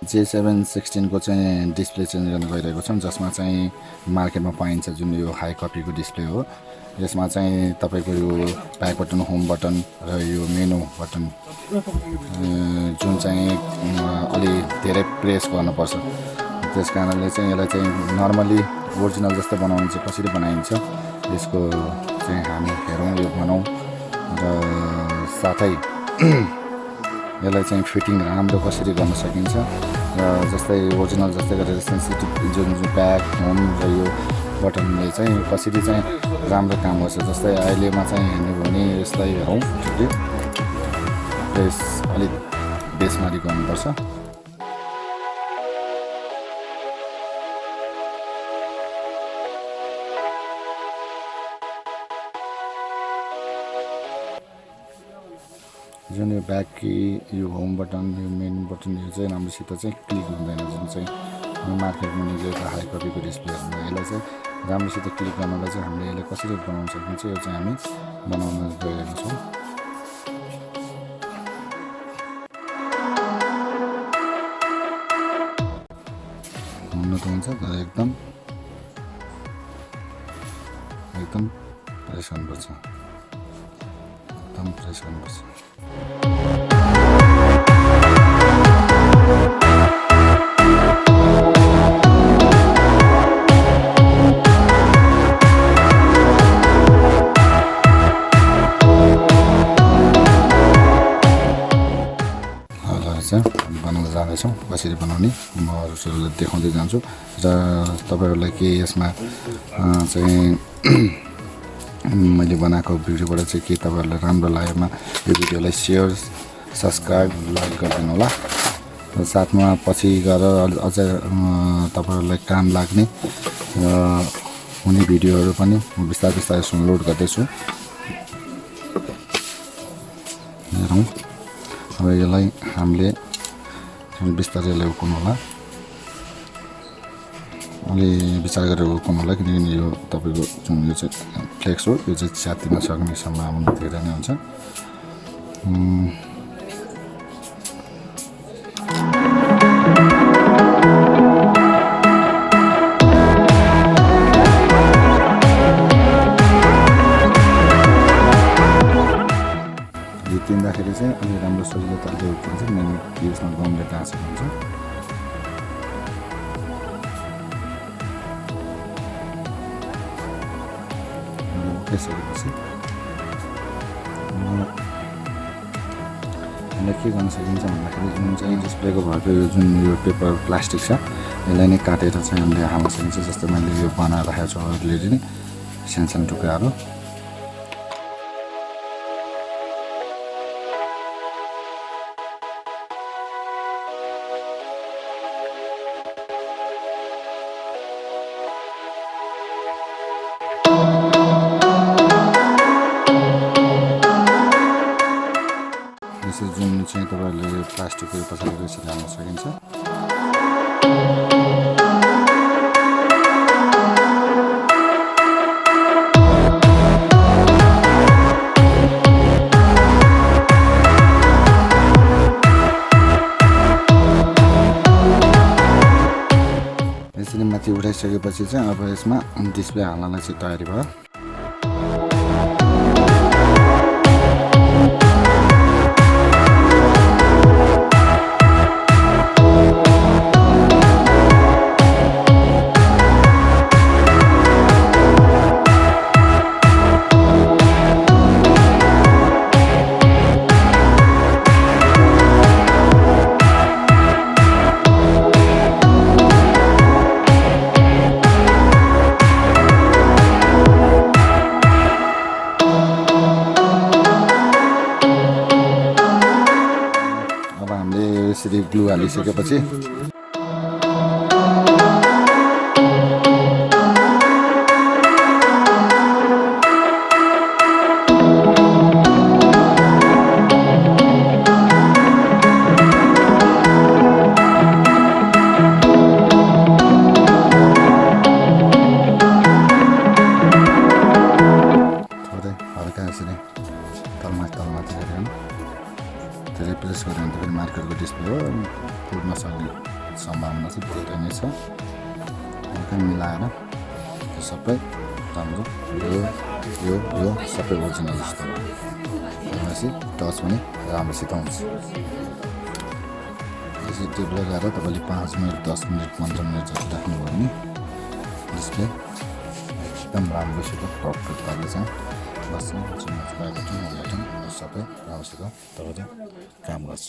J716 को चाहिँ display change गर्न गइरहेको छौँ, जसमा चाहिँ मार्केटमा पाइन्छ जुन यो हाई कपीको डिस्प्ले हो। यसमा चाहिँ तपाईँको यो ब्याक बटन, होम बटन र यो मेनु बटन जुन चाहिँ अलि धेरै प्रेस गर्नुपर्छ। त्यस कारणले चाहिँ यसलाई चाहिँ नर्मली ओरिजिनल जस्तो बनाउनु चाहिँ कसरी बनाइन्छ यसको चाहिँ हामी हेरौँ, यो बनाउँ र साथै यसलाई चाहिँ फिटिङ राम्रो कसरी गर्न सकिन्छ र जस्तै ओरिजिनल जस्तै गरेर सेन्सिटिभ जुन ब्याक, होम र यो बटनले चाहिँ कसरी चाहिँ राम्रो काम गर्छ। जस्तै अहिलेमा चाहिँ हेर्नु भने यसलाई हेरौँ, प्रेस अलिक बेसमारी गर्नुपर्छ। जुन यो ब्याक की, यो होम बटन, यो मेन बटन यो चाहिँ राम्रोसित चाहिँ क्लिक हुँदैन। जुन चाहिँ मार्केटमा निस्केको हाई कपीको डिस्प्लेहरूमा यसलाई चाहिँ राम्रोसित क्लिक गर्नलाई चाहिँ हामीले यसलाई कसरी बनाउन सकिन्छ यो चाहिँ हामी बनाउन गइरहेका छौँ। हुन त हुन्छ तर एकदम प्रेस गर्नुपर्छ, एकदम प्रेस गर्नुपर्छ। बनाउन जाँदैछौँ, कसरी बनाउने म अरूहरूलाई देखाउँदै जान्छु र तपाईँहरूलाई के यसमा चाहिँ मैले बनाएको भिडियोबाट चाहिँ के तपाईँहरूलाई राम्रो लागेमा यो भिडियोलाई सेयर, सब्सक्राइब, लाइक गरिदिनु होला। र साथमा पछि गएर अझ तपाईँहरूलाई काम लाग्ने हुने भिडियोहरू पनि म बिस्तारै बिस्तारै लोड गर्दैछु। हेरौँ अब यसलाई हामीले बिस्तारै उकाउनु होला, अलि विचार गरेर उकाउनु होला, किनकि यो तपाईँको जुन यो चाहिँ फ्लेक्स हो यो चाहिँ च्यातिन सक्ने सम्भावना धेरै नै हुन्छ। तिन्दाखेरि चाहिँ अलि राम्रो सजिलो तरिकाले उठ्छ, मेन यसमा गमले टाँसेको हुन्छ। त्यसपछि यसलाई के गर्न सकिन्छ भन्दाखेरि जुन चाहिँ डिस्प्लेको भएको यो जुन यो पेपर प्लास्टिक छ यसलाई नै काटेर चाहिँ हामीले हाल्न सकिन्छ। जस्तै मैले यो बनाएर राखेको छु अलरेडी नै सानो टुक्राहरू। जुन चाहिँ तपाईँहरूले प्लास्टिकको पछाडि यसरी हाल्न सकिन्छ। यसरी माथि उठाइसकेपछि चाहिँ अब यसमा डिस्प्ले हाल्नलाई चाहिँ तयारी भयो। यसरी ग्लु हालिसकेपछि थोरै हल्का यसरी तलमाथि गरेर धेरै प्रेस गऱ्यो भने त फेरि मार्केटको डिस्प्ले हो फुट्न सक्ने। सम्भावना चाहिँ धेरै नै छ हल्का मिलाएर त्यो सबै राम्रो यो सबै ओरिजिनल जस्तो भनेपछि टच पनि राम्रोसित हुन्छ यसरी टेप लगाएर तपाईँले 5 मिनट 10 मिनट 15 मिनट जति राख्नुभयो भने डिस्प्ले एकदम राम्रोसित प्रपर पारेर चाहिँ बस्छ सबै राम्रोसित तपाईँले काम गर्छ